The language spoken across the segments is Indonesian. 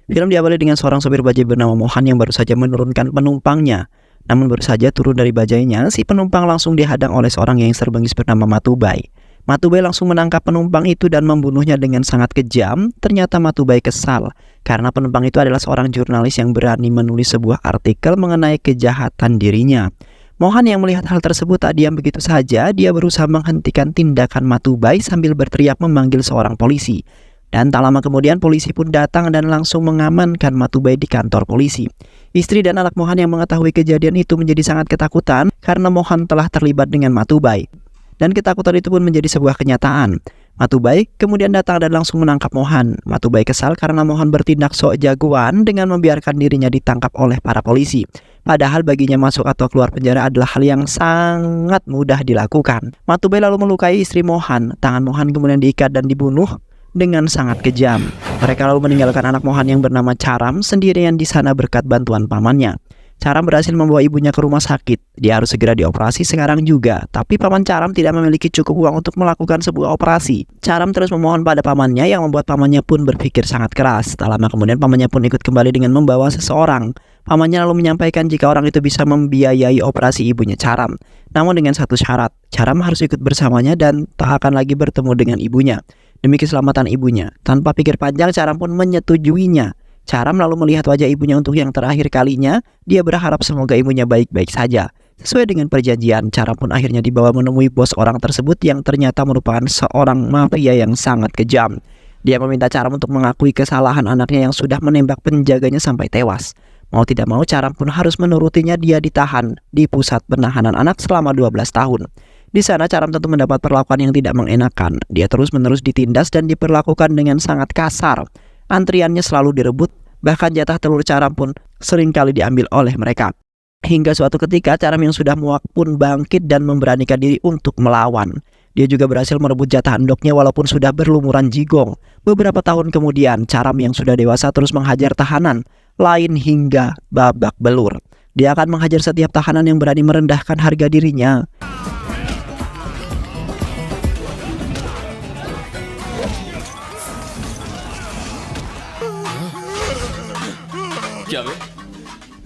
Film diawali dengan seorang sopir bajai bernama Mohan yang baru saja menurunkan penumpangnya. Namun baru saja turun dari bajainya, si penumpang langsung dihadang oleh seorang gangster bengis bernama Matubai. Matubai langsung menangkap penumpang itu dan membunuhnya dengan sangat kejam. Ternyata Matubai kesal karena penumpang itu adalah seorang jurnalis yang berani menulis sebuah artikel mengenai kejahatan dirinya. Mohan yang melihat hal tersebut tak diam begitu saja, dia berusaha menghentikan tindakan Matubai sambil berteriak memanggil seorang polisi. Dan tak lama kemudian polisi pun datang dan langsung mengamankan Matubai di kantor polisi. Istri dan anak Mohan yang mengetahui kejadian itu menjadi sangat ketakutan karena Mohan telah terlibat dengan Matubai. Dan ketakutan itu pun menjadi sebuah kenyataan. Matubai kemudian datang dan langsung menangkap Mohan. Matubai kesal karena Mohan bertindak sok jagoan dengan membiarkan dirinya ditangkap oleh para polisi. Padahal baginya masuk atau keluar penjara adalah hal yang sangat mudah dilakukan. Matubai lalu melukai istri Mohan. Tangan Mohan kemudian diikat dan dibunuh dengan sangat kejam. Mereka lalu meninggalkan anak Mohan yang bernama Charam sendirian di sana berkat bantuan pamannya. Charam berhasil membawa ibunya ke rumah sakit. Dia harus segera dioperasi sekarang juga. Tapi paman Charam tidak memiliki cukup uang untuk melakukan sebuah operasi. Charam terus memohon pada pamannya yang membuat pamannya pun berpikir sangat keras. Tak lama kemudian pamannya pun ikut kembali dengan membawa seseorang. Pamannya lalu menyampaikan jika orang itu bisa membiayai operasi ibunya Charam. Namun dengan satu syarat, Charam harus ikut bersamanya dan tak akan lagi bertemu dengan ibunya demi keselamatan ibunya. Tanpa pikir panjang, Charam pun menyetujuinya. Charam lalu melihat wajah ibunya untuk yang terakhir kalinya. Dia berharap semoga ibunya baik-baik saja. Sesuai dengan perjanjian, Charam pun akhirnya dibawa menemui bos orang tersebut yang ternyata merupakan seorang mafia yang sangat kejam. Dia meminta Charam untuk mengakui kesalahan anaknya yang sudah menembak penjaganya sampai tewas. Mau tidak mau, Charam pun harus menurutinya. Dia ditahan di pusat penahanan anak selama 12 tahun. Di sana Charam tentu mendapat perlakuan yang tidak mengenakan. Dia terus-menerus ditindas dan diperlakukan dengan sangat kasar. Antriannya selalu direbut, bahkan jatah telur Charam pun seringkali diambil oleh mereka. Hingga suatu ketika Charam yang sudah muak pun bangkit dan memberanikan diri untuk melawan. Dia juga berhasil merebut jatah endoknya walaupun sudah berlumuran jigong. Beberapa tahun kemudian Charam yang sudah dewasa terus menghajar tahanan lain hingga babak belur. Dia akan menghajar setiap tahanan yang berani merendahkan harga dirinya.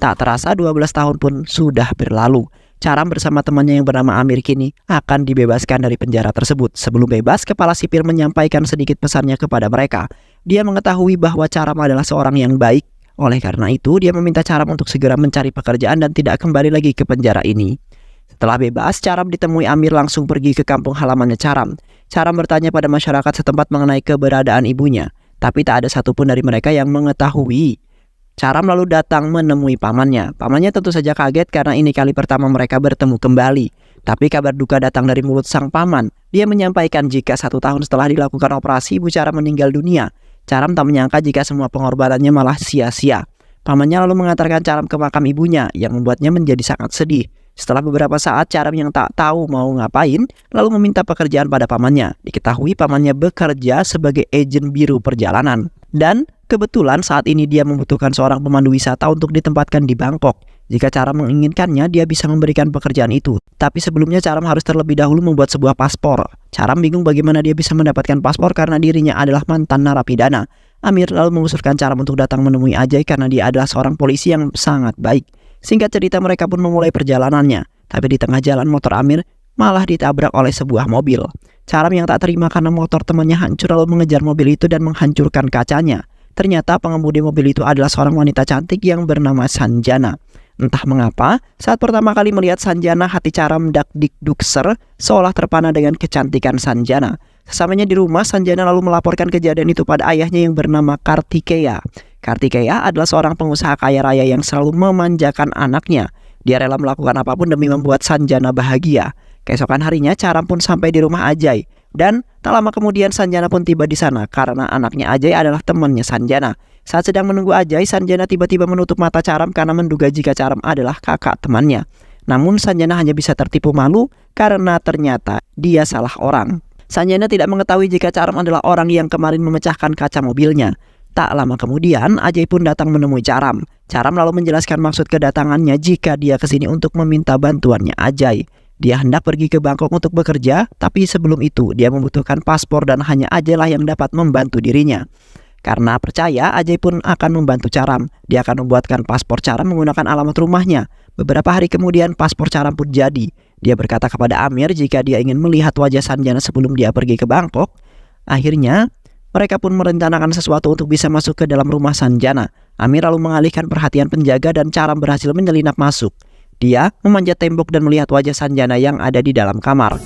Tak terasa 12 tahun pun sudah berlalu. Charam bersama temannya yang bernama Amir kini akan dibebaskan dari penjara tersebut. Sebelum bebas, kepala sipir menyampaikan sedikit pesannya kepada mereka. Dia mengetahui bahwa Charam adalah seorang yang baik. Oleh karena itu, dia meminta Charam untuk segera mencari pekerjaan dan tidak kembali lagi ke penjara ini. Setelah bebas, Charam ditemui Amir langsung pergi ke kampung halamannya Charam. Charam bertanya pada masyarakat setempat mengenai keberadaan ibunya. Tapi tak ada satupun dari mereka yang mengetahui. Charam lalu datang menemui pamannya. Pamannya tentu saja kaget karena ini kali pertama mereka bertemu kembali. Tapi kabar duka datang dari mulut sang paman. Dia menyampaikan jika 1 tahun setelah dilakukan operasi, ibu Charam meninggal dunia. Charam tak menyangka jika semua pengorbanannya malah sia-sia. Pamannya lalu mengantarkan Charam ke makam ibunya yang membuatnya menjadi sangat sedih. Setelah beberapa saat, Charam yang tak tahu mau ngapain lalu meminta pekerjaan pada pamannya. Diketahui pamannya bekerja sebagai agen biru perjalanan. Dan kebetulan saat ini dia membutuhkan seorang pemandu wisata untuk ditempatkan di Bangkok. Jika Charam menginginkannya, dia bisa memberikan pekerjaan itu. Tapi sebelumnya Charam harus terlebih dahulu membuat sebuah paspor. Charam bingung bagaimana dia bisa mendapatkan paspor karena dirinya adalah mantan narapidana. Amir lalu mengusulkan Charam untuk datang menemui Ajay karena dia adalah seorang polisi yang sangat baik. Singkat cerita, mereka pun memulai perjalanannya. Tapi di tengah jalan motor Amir malah ditabrak oleh sebuah mobil. Charam yang tak terima karena motor temannya hancur lalu mengejar mobil itu dan menghancurkan kacanya. Ternyata pengemudi mobil itu adalah seorang wanita cantik yang bernama Sanjana. Entah mengapa, saat pertama kali melihat Sanjana, hati Charam dak-dik-dukser seolah terpana dengan kecantikan Sanjana. Sesamanya di rumah, Sanjana lalu melaporkan kejadian itu pada ayahnya yang bernama Kartikeya. Kartikeya adalah seorang pengusaha kaya raya yang selalu memanjakan anaknya. Dia rela melakukan apapun demi membuat Sanjana bahagia. Keesokan harinya, Charam pun sampai di rumah Ajay. Dan tak lama kemudian Sanjana pun tiba di sana karena anaknya Ajay adalah temannya Sanjana. Saat sedang menunggu Ajay, Sanjana tiba-tiba menutup mata Charam karena menduga jika Charam adalah kakak temannya. Namun Sanjana hanya bisa tertipu malu karena ternyata dia salah orang. Sanjana tidak mengetahui jika Charam adalah orang yang kemarin memecahkan kaca mobilnya. Tak lama kemudian, Ajay pun datang menemui Charam. Charam lalu menjelaskan maksud kedatangannya jika dia kesini untuk meminta bantuannya Ajay. Dia hendak pergi ke Bangkok untuk bekerja, tapi sebelum itu dia membutuhkan paspor dan hanya Ajay lah yang dapat membantu dirinya. Karena percaya Ajay pun akan membantu Caram. Dia akan membuatkan paspor Caram menggunakan alamat rumahnya. Beberapa hari kemudian paspor Caram pun jadi. Dia berkata kepada Amir jika dia ingin melihat wajah Sanjana sebelum dia pergi ke Bangkok. Akhirnya mereka pun merencanakan sesuatu untuk bisa masuk ke dalam rumah Sanjana. Amir lalu mengalihkan perhatian penjaga dan Caram berhasil menyelinap masuk. Dia memanjat tembok dan melihat wajah Sanjana yang ada di dalam kamar.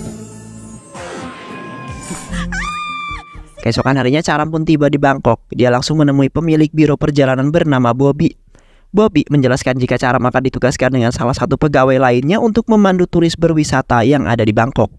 Keesokan harinya Caram pun tiba di Bangkok. Dia langsung menemui pemilik biro perjalanan bernama Bobby. Bobby menjelaskan jika Caram akan ditugaskan dengan salah satu pegawai lainnya untuk memandu turis berwisata yang ada di Bangkok.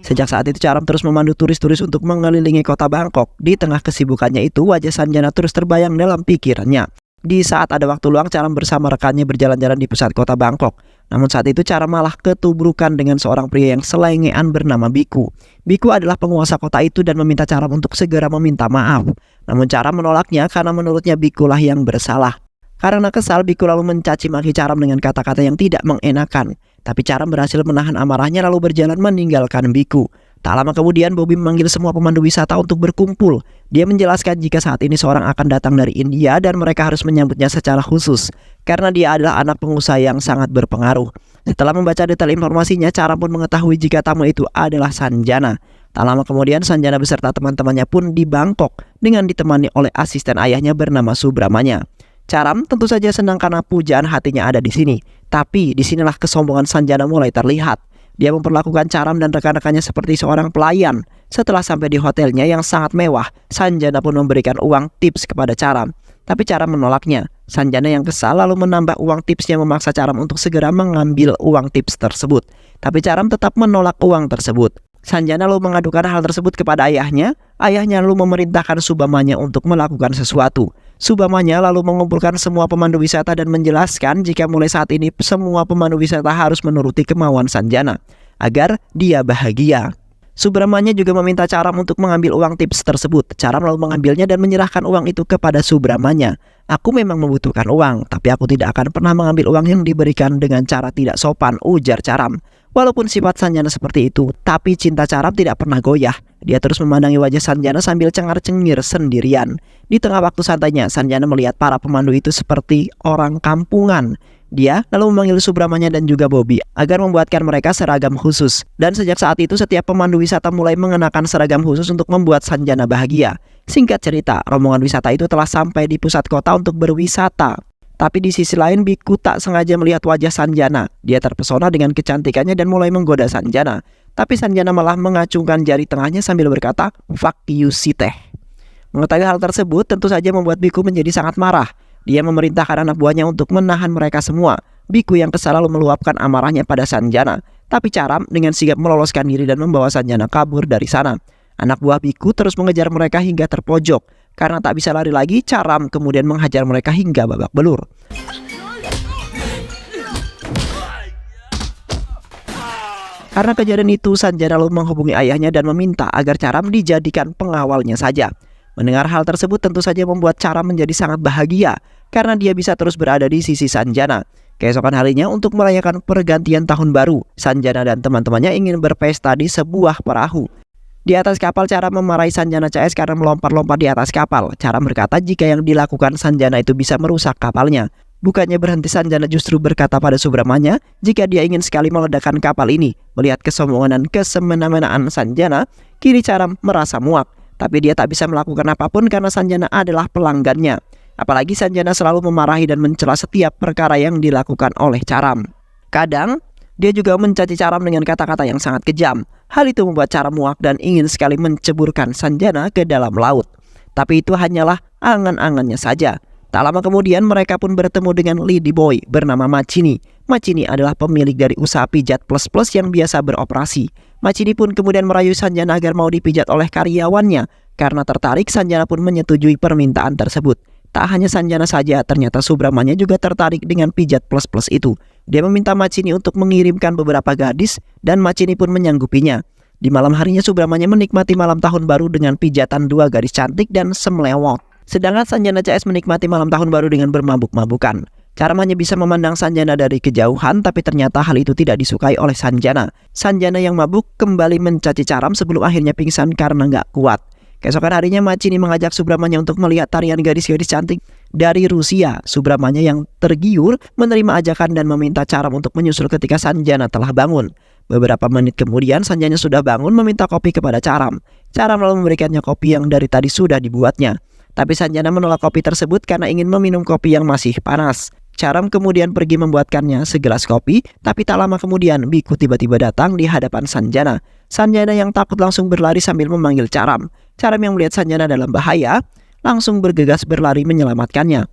Sejak saat itu Caram terus memandu turis-turis untuk mengelilingi kota Bangkok. Di tengah kesibukannya itu, wajah Sanjana terus terbayang dalam pikirannya. Di saat ada waktu luang, Caram bersama rekannya berjalan-jalan di pusat kota Bangkok. Namun saat itu Caram malah ketubrukan dengan seorang pria yang selengean bernama Biku. Biku adalah penguasa kota itu dan meminta Caram untuk segera meminta maaf. Namun Caram menolaknya karena menurutnya Biku lah yang bersalah. Karena kesal, Biku lalu mencaci maki Caram dengan kata-kata yang tidak mengenakan. Tapi Caram berhasil menahan amarahnya lalu berjalan meninggalkan Biku. Tak lama kemudian Bobby memanggil semua pemandu wisata untuk berkumpul. Dia menjelaskan jika saat ini seorang akan datang dari India dan mereka harus menyambutnya secara khusus karena dia adalah anak pengusaha yang sangat berpengaruh. Setelah membaca detail informasinya, Caram pun mengetahui jika tamu itu adalah Sanjana. Tak lama kemudian Sanjana beserta teman-temannya pun di Bangkok dengan ditemani oleh asisten ayahnya bernama Subramanya. Caram tentu saja senang karena pujaan hatinya ada di sini. Tapi disinilah kesombongan Sanjana mulai terlihat. Dia memperlakukan Caram dan rekan-rekannya seperti seorang pelayan. Setelah sampai di hotelnya yang sangat mewah, Sanjana pun memberikan uang tips kepada Caram. Tapi Caram menolaknya. Sanjana yang kesal lalu menambah uang tipsnya memaksa Caram untuk segera mengambil uang tips tersebut. Tapi Caram tetap menolak uang tersebut. Sanjana lalu mengadukan hal tersebut kepada ayahnya. Ayahnya lalu memerintahkan Subamanya untuk melakukan sesuatu. Subamanya lalu mengumpulkan semua pemandu wisata dan menjelaskan jika mulai saat ini semua pemandu wisata harus menuruti kemauan Sanjana agar dia bahagia. Subramanya juga meminta Caram untuk mengambil uang tips tersebut. Caram lalu mengambilnya dan menyerahkan uang itu kepada Subramanya. Aku memang membutuhkan uang, tapi aku tidak akan pernah mengambil uang yang diberikan dengan cara tidak sopan, ujar Caram. Walaupun sifat Sanjana seperti itu, tapi cinta Caram tidak pernah goyah. Dia terus memandangi wajah Sanjana sambil cengar-cengir sendirian. Di tengah waktu santainya, Sanjana melihat para pemandu itu seperti orang kampungan. Dia lalu memanggil Subramanya dan juga Bobby agar membuatkan mereka seragam khusus. Dan sejak saat itu setiap pemandu wisata mulai mengenakan seragam khusus untuk membuat Sanjana bahagia. Singkat cerita, rombongan wisata itu telah sampai di pusat kota untuk berwisata. Tapi di sisi lain Biku tak sengaja melihat wajah Sanjana. Dia terpesona dengan kecantikannya dan mulai menggoda Sanjana. Tapi Sanjana malah mengacungkan jari tengahnya sambil berkata, "Fuck you si teh." Mengetahui hal tersebut tentu saja membuat Biku menjadi sangat marah. Dia memerintahkan anak buahnya untuk menahan mereka semua. Biku yang kesal lalu meluapkan amarahnya pada Sanjana. Tapi Caram dengan sigap meloloskan diri dan membawa Sanjana kabur dari sana. Anak buah Biku terus mengejar mereka hingga terpojok. Karena tak bisa lari lagi, Caram kemudian menghajar mereka hingga babak belur. Karena kejadian itu, Sanjana lalu menghubungi ayahnya dan meminta agar Caram dijadikan pengawalnya saja. Mendengar hal tersebut tentu saja membuat Caram menjadi sangat bahagia karena dia bisa terus berada di sisi Sanjana. Keesokan harinya untuk merayakan pergantian tahun baru, Sanjana dan teman-temannya ingin berpesta di sebuah perahu. Di atas kapal, Caram memarahi Sanjana CS karena melompat-lompat di atas kapal. Caram berkata jika yang dilakukan Sanjana itu bisa merusak kapalnya. Bukannya berhenti, Sanjana justru berkata pada Subramanya jika dia ingin sekali meledakkan kapal ini. Melihat kesombongan dan kesemena-menaan Sanjana, kini Caram merasa muak. Tapi dia tak bisa melakukan apapun karena Sanjana adalah pelanggannya. Apalagi Sanjana selalu memarahi dan mencela setiap perkara yang dilakukan oleh Caram. Kadang dia juga mencaci Caram dengan kata-kata yang sangat kejam. Hal itu membuat Caram muak dan ingin sekali menceburkan Sanjana ke dalam laut. Tapi itu hanyalah angan-angannya saja. Tak lama kemudian mereka pun bertemu dengan lady boy bernama Macini. Macini adalah pemilik dari usaha pijat plus-plus yang biasa beroperasi. Macini pun kemudian merayu Sanjana agar mau dipijat oleh karyawannya. Karena tertarik, Sanjana pun menyetujui permintaan tersebut. Tak hanya Sanjana saja, ternyata Subramanya juga tertarik dengan pijat plus-plus itu. Dia meminta Macini untuk mengirimkan beberapa gadis dan Macini pun menyanggupinya. Di malam harinya Subramanya menikmati malam tahun baru dengan pijatan 2 gadis cantik dan semlewot. Sedangkan Sanjana CS menikmati malam tahun baru dengan bermabuk-mabukan. Caram hanya bisa memandang Sanjana dari kejauhan, tapi ternyata hal itu tidak disukai oleh Sanjana. Sanjana yang mabuk kembali mencaci Caram sebelum akhirnya pingsan karena nggak kuat. Keesokan harinya Macini mengajak Subramanya untuk melihat tarian gadis-gadis cantik dari Rusia. Subramanya yang tergiur menerima ajakan dan meminta Caram untuk menyusul ketika Sanjana telah bangun. Beberapa menit kemudian Sanjana sudah bangun meminta kopi kepada Caram. Caram lalu memberikannya kopi yang dari tadi sudah dibuatnya. Tapi Sanjana menolak kopi tersebut karena ingin meminum kopi yang masih panas. Caram kemudian pergi membuatkannya segelas kopi, tapi tak lama kemudian Biku tiba-tiba datang di hadapan Sanjana. Sanjana yang takut langsung berlari sambil memanggil Caram. Caram yang melihat Sanjana dalam bahaya, langsung bergegas berlari menyelamatkannya.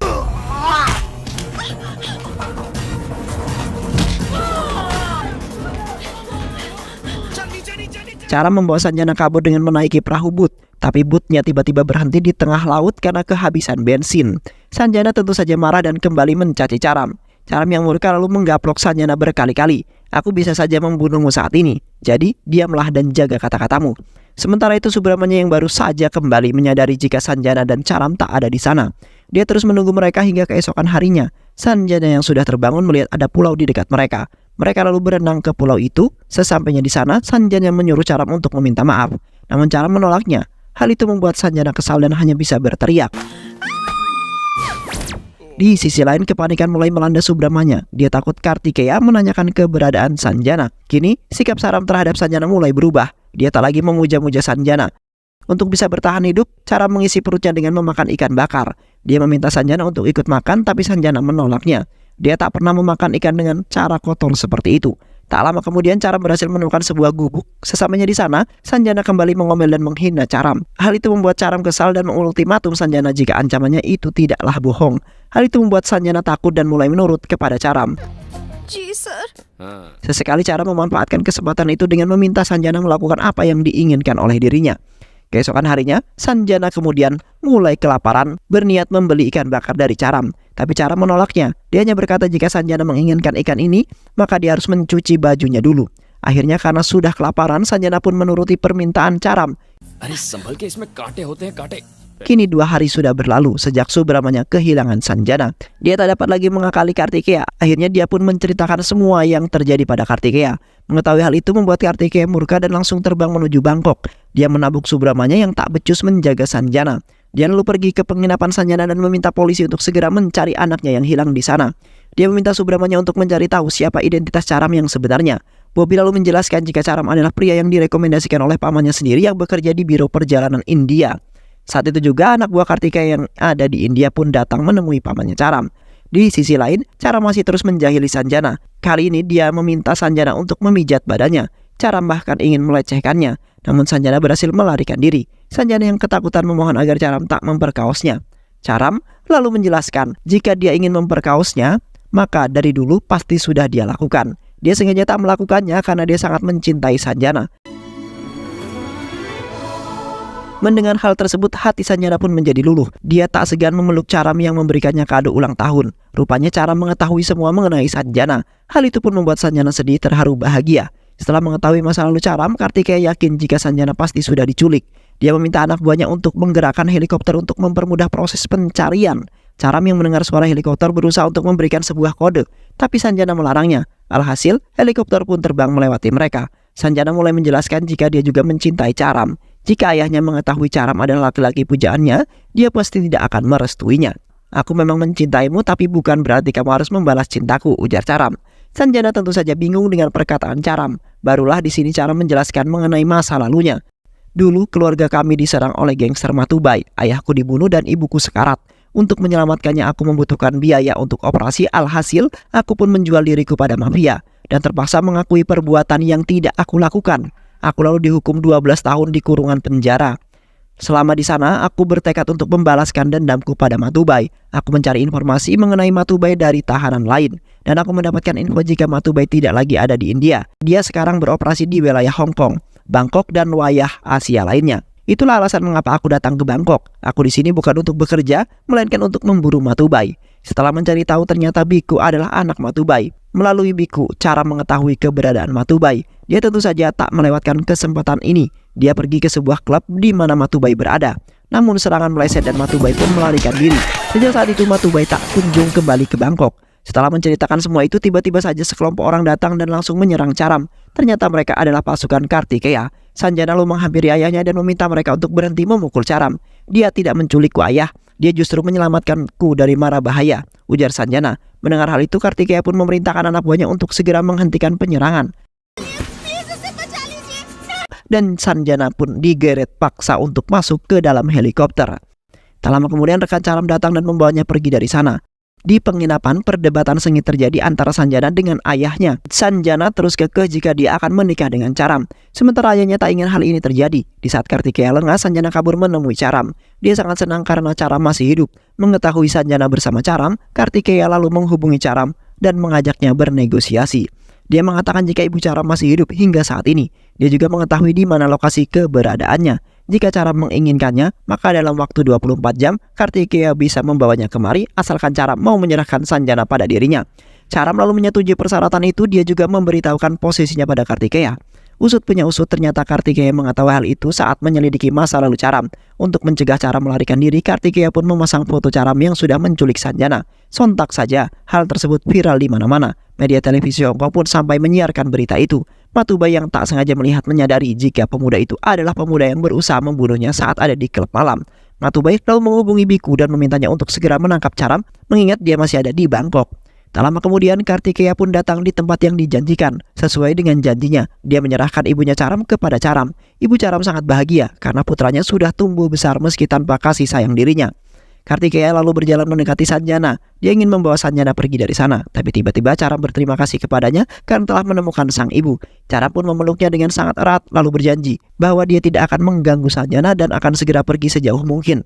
Caram membawa Sanjana kabur dengan menaiki perahu bot, tapi botnya tiba-tiba berhenti di tengah laut karena kehabisan bensin. Sanjana tentu saja marah dan kembali mencaci Caram. Caram yang murka lalu menggaplok Sanjana berkali-kali. "Aku bisa saja membunuhmu saat ini, jadi diamlah dan jaga kata-katamu." Sementara itu Subramanya yang baru saja kembali menyadari jika Sanjana dan Caram tak ada di sana. Dia terus menunggu mereka hingga keesokan harinya. Sanjana yang sudah terbangun melihat ada pulau di dekat mereka. Mereka lalu berenang ke pulau itu. Sesampainya di sana, Sanjana menyuruh Caram untuk meminta maaf. Namun Caram menolaknya. Hal itu membuat Sanjana kesal dan hanya bisa berteriak. Di sisi lain, kepanikan mulai melanda Subramanya. Dia takut Kartikeya menanyakan keberadaan Sanjana. Kini, sikap Caram terhadap Sanjana mulai berubah. Dia tak lagi memuja-muja Sanjana. Untuk bisa bertahan hidup, Caram mengisi perutnya dengan memakan ikan bakar. Dia meminta Sanjana untuk ikut makan, tapi Sanjana menolaknya. Dia tak pernah memakan ikan dengan cara kotor seperti itu. Tak lama kemudian Caram berhasil menemukan sebuah gubuk. Sesampainya di sana, Sanjana kembali mengomel dan menghina Caram. Hal itu membuat Caram kesal dan mengultimatum Sanjana jika ancamannya itu tidaklah bohong. Hal itu membuat Sanjana takut dan mulai menurut kepada Caram. Sesekali Caram memanfaatkan kesempatan itu dengan meminta Sanjana melakukan apa yang diinginkan oleh dirinya. Keesokan harinya, Sanjana kemudian mulai kelaparan, berniat membeli ikan bakar dari Caram. Tapi Caram menolaknya. Dia hanya berkata jika Sanjana menginginkan ikan ini, maka dia harus mencuci bajunya dulu. Akhirnya karena sudah kelaparan, Sanjana pun menuruti permintaan Caram. Kini 2 hari sudah berlalu sejak Subramanya kehilangan Sanjana. Dia tak dapat lagi mengakali Kartikeya. Akhirnya dia pun menceritakan semua yang terjadi pada Kartikeya. Mengetahui hal itu membuat Kartikeya murka dan langsung terbang menuju Bangkok. Dia menabuk Subramanya yang tak becus menjaga Sanjana. Dia lalu pergi ke penginapan Sanjana dan meminta polisi untuk segera mencari anaknya yang hilang di sana. Dia meminta Subramanya untuk mencari tahu siapa identitas Caram yang sebenarnya. Bobby lalu menjelaskan jika Caram adalah pria yang direkomendasikan oleh pamannya sendiri yang bekerja di Biro Perjalanan India. Saat itu juga anak buah Kartikeya yang ada di India pun datang menemui pamannya Caram. Di sisi lain, Caram masih terus menjahili Sanjana. Kali ini dia meminta Sanjana untuk memijat badannya. Caram bahkan ingin melecehkannya, namun Sanjana berhasil melarikan diri. Sanjana yang ketakutan memohon agar Caram tak memperkaosnya. Caram lalu menjelaskan jika dia ingin memperkaosnya, maka dari dulu pasti sudah dia lakukan. Dia sengaja tak melakukannya karena dia sangat mencintai Sanjana. Mendengar hal tersebut, hati Sanjana pun menjadi luluh. Dia tak segan memeluk Caram yang memberikannya kado ulang tahun. Rupanya Caram mengetahui semua mengenai Sanjana. Hal itu pun membuat Sanjana sedih, terharu, bahagia. Setelah mengetahui masa lalu Caram, Kartikeya yakin jika Sanjana pasti sudah diculik. Dia meminta anak buahnya untuk menggerakkan helikopter untuk mempermudah proses pencarian. Caram yang mendengar suara helikopter berusaha untuk memberikan sebuah kode, tapi Sanjana melarangnya. Alhasil, helikopter pun terbang melewati mereka. Sanjana mulai menjelaskan jika dia juga mencintai Caram. Jika ayahnya mengetahui Caram adalah laki-laki pujaannya, dia pasti tidak akan merestuinya. "Aku memang mencintaimu, tapi bukan berarti kamu harus membalas cintaku," ujar Caram. Sanjana tentu saja bingung dengan perkataan Caram. Barulah di sini Caram menjelaskan mengenai masa lalunya. "Dulu keluarga kami diserang oleh gangster Matubai. Ayahku dibunuh dan ibuku sekarat. Untuk menyelamatkannya aku membutuhkan biaya untuk operasi. Alhasil aku pun menjual diriku pada mafia dan terpaksa mengakui perbuatan yang tidak aku lakukan. Aku lalu dihukum 12 tahun di kurungan penjara. Selama di sana, aku bertekad untuk membalaskan dendamku pada Matubai. Aku mencari informasi mengenai Matubai dari tahanan lain, dan aku mendapatkan info jika Matubai tidak lagi ada di India. Dia sekarang beroperasi di wilayah Hong Kong, Bangkok, dan wilayah Asia lainnya. Itulah alasan mengapa aku datang ke Bangkok. Aku di sini bukan untuk bekerja, melainkan untuk memburu Matubai." Setelah mencari tahu ternyata Biku adalah anak Matubai. Melalui Biku, Caram mengetahui keberadaan Matubai. Dia tentu saja tak melewatkan kesempatan ini. Dia pergi ke sebuah klub di mana Matubai berada. Namun serangan meleset dan Matubai pun melarikan diri. Sejak saat itu Matubai tak kunjung kembali ke Bangkok. Setelah menceritakan semua itu, tiba-tiba saja sekelompok orang datang dan langsung menyerang Charam. Ternyata mereka adalah pasukan Kartikeya. Sanjana lalu menghampiri ayahnya dan meminta mereka untuk berhenti memukul Charam. Dia tidak menculikku ayah, dia justru menyelamatkanku dari mara bahaya, ujar Sanjana. Mendengar hal itu, Kartikeya pun memerintahkan anak buahnya untuk segera menghentikan penyerangan. Dan Sanjana pun digeret paksa untuk masuk ke dalam helikopter. Tak lama kemudian rekan Charam datang dan membawanya pergi dari sana. Di penginapan, perdebatan sengit terjadi antara Sanjana dengan ayahnya. Sanjana terus kekeh jika dia akan menikah dengan Charam, sementara ayahnya tak ingin hal ini terjadi. Di saat Kartikeya lengah, Sanjana kabur menemui Charam. Dia sangat senang karena Charam masih hidup. Mengetahui Sanjana bersama Charam, Kartikeya lalu menghubungi Charam dan mengajaknya bernegosiasi. Dia mengatakan jika ibu Charam masih hidup hingga saat ini. Dia juga mengetahui di mana lokasi keberadaannya. Jika Charam menginginkannya, maka dalam waktu 24 jam, Kartikeya bisa membawanya kemari asalkan Charam mau menyerahkan Sanjana pada dirinya. Charam lalu menyetujui persyaratan itu. Dia juga memberitahukan posisinya pada Kartikeya. Usut punya usut, ternyata Kartikeya mengetahui hal itu saat menyelidiki masa lalu Charam. Untuk mencegah Charam melarikan diri, Kartikeya pun memasang foto Charam yang sudah menculik Sanjana. Sontak saja, hal tersebut viral di mana-mana. Media televisi Hongkong pun sampai menyiarkan berita itu. Matubai yang tak sengaja melihat menyadari jika pemuda itu adalah pemuda yang berusaha membunuhnya saat ada di klub malam. Matubai lalu menghubungi Biku dan memintanya untuk segera menangkap Charam, mengingat dia masih ada di Bangkok. Tak lama kemudian, Kartikeya pun datang di tempat yang dijanjikan. Sesuai dengan janjinya, dia menyerahkan ibunya Charam kepada Charam. Ibu Charam sangat bahagia karena putranya sudah tumbuh besar meski tanpa kasih sayang dirinya. Kartikeya lalu berjalan mendekati Sanjana. Dia ingin membawa Sanjana pergi dari sana, tapi tiba-tiba Charam berterima kasih kepadanya karena telah menemukan sang ibu. Charam pun memeluknya dengan sangat erat lalu berjanji bahwa dia tidak akan mengganggu Sanjana dan akan segera pergi sejauh mungkin.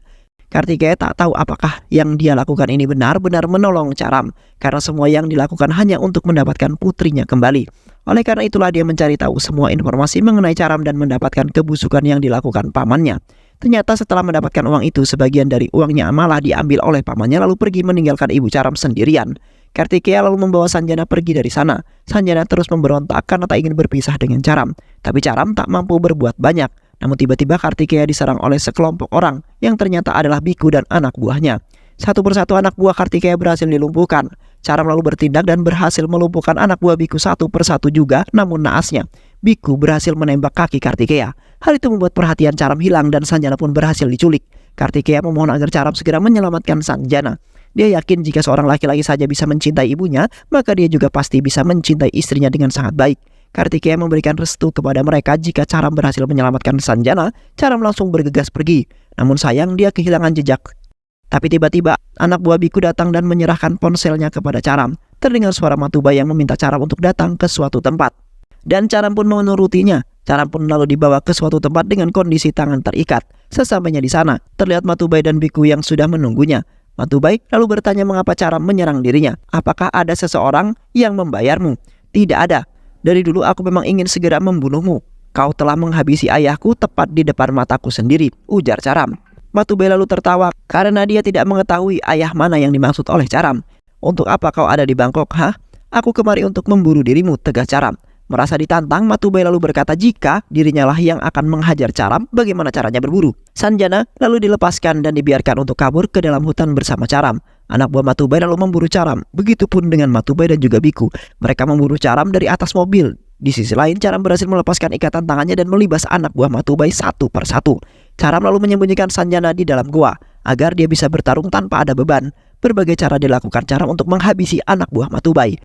Kartikeya tak tahu apakah yang dia lakukan ini benar-benar menolong Charam, karena semua yang dilakukan hanya untuk mendapatkan putrinya kembali. Oleh karena itulah dia mencari tahu semua informasi mengenai Charam dan mendapatkan kebusukan yang dilakukan pamannya. Ternyata setelah mendapatkan uang itu, sebagian dari uangnya malah diambil oleh pamannya lalu pergi meninggalkan ibu Charam sendirian. Kartikeya lalu membawa Sanjana pergi dari sana. Sanjana terus memberontak karena tak ingin berpisah dengan Charam. Tapi Charam tak mampu berbuat banyak. Namun tiba-tiba Kartikeya diserang oleh sekelompok orang yang ternyata adalah Biku dan anak buahnya. Satu persatu anak buah Kartikeya berhasil dilumpuhkan. Charam lalu bertindak dan berhasil melumpuhkan anak buah Biku satu persatu juga, namun naasnya Biku berhasil menembak kaki Kartikeya. Hal itu membuat perhatian Charam hilang dan Sanjana pun berhasil diculik. Kartikeya memohon agar Charam segera menyelamatkan Sanjana. Dia yakin jika seorang laki-laki saja bisa mencintai ibunya, maka dia juga pasti bisa mencintai istrinya dengan sangat baik. Kartikeya memberikan restu kepada mereka jika Charam berhasil menyelamatkan Sanjana. Charam langsung bergegas pergi. Namun sayang, dia kehilangan jejak. Tapi tiba-tiba anak buah Biku datang dan menyerahkan ponselnya kepada Charam. Terdengar suara Matubai yang meminta Charam untuk datang ke suatu tempat. Dan Charam pun menurutinya. Charam pun lalu dibawa ke suatu tempat dengan kondisi tangan terikat. Sesampainya di sana, terlihat Matubai dan Biku yang sudah menunggunya. Matubai lalu bertanya mengapa Charam menyerang dirinya. Apakah ada seseorang yang membayarmu? Tidak ada. Dari dulu aku memang ingin segera membunuhmu. Kau telah menghabisi ayahku tepat di depan mataku sendiri, ujar Charam. Matubai lalu tertawa karena dia tidak mengetahui ayah mana yang dimaksud oleh Charam. Untuk apa kau ada di Bangkok, hah? Aku kemari untuk memburu dirimu, tegas Charam. Merasa ditantang, Matubai lalu berkata jika dirinya lah yang akan menghajar Charam, bagaimana caranya berburu. Sanjana lalu dilepaskan dan dibiarkan untuk kabur ke dalam hutan bersama Charam. Anak buah Matubai lalu memburu Charam. Begitupun dengan Matubai dan juga Biku. Mereka memburu Charam dari atas mobil. Di sisi lain, Charam berhasil melepaskan ikatan tangannya dan melibas anak buah Matubai satu persatu. Charam lalu menyembunyikan Sanjana di dalam gua agar dia bisa bertarung tanpa ada beban. Berbagai cara dilakukan Charam untuk menghabisi anak buah Matubai.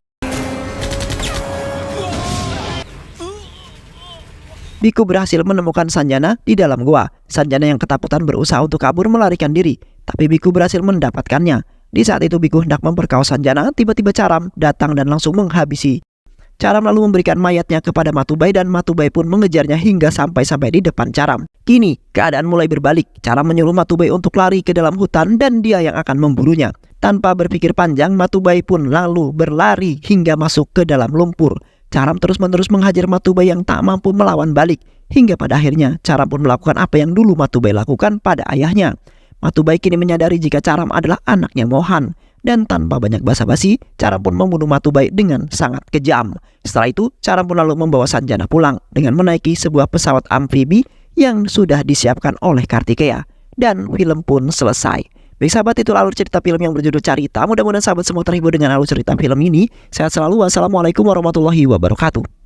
Biku berhasil menemukan Sanjana di dalam gua. Sanjana yang ketakutan berusaha untuk kabur melarikan diri, tapi Biku berhasil mendapatkannya. Di saat itu Biku hendak memperkaos Sanjana, tiba-tiba Charam datang dan langsung menghabisi. Charam lalu memberikan mayatnya kepada Matubai dan Matubai pun mengejarnya hingga sampai di depan Charam. Kini keadaan mulai berbalik. Charam menyuruh Matubai untuk lari ke dalam hutan dan dia yang akan memburunya. Tanpa berpikir panjang, Matubai pun lalu berlari hingga masuk ke dalam lumpur. Charam terus-menerus menghajar Matubai yang tak mampu melawan balik. Hingga pada akhirnya Charam pun melakukan apa yang dulu Matubai lakukan pada ayahnya. Matubai kini menyadari jika Charam adalah anaknya Mohan. Dan tanpa banyak basa-basi, Charam pun membunuh Matubai dengan sangat kejam. Setelah itu, Charam pun lalu membawa Sanjana pulang dengan menaiki sebuah pesawat amfibi yang sudah disiapkan oleh Kartikeya. Dan film pun selesai. Baik sahabat, itu alur cerita film yang berjudul Carita. Mudah-mudahan sahabat semua terhibur dengan alur cerita film ini. Sehat selalu. Wassalamualaikum warahmatullahi wabarakatuh.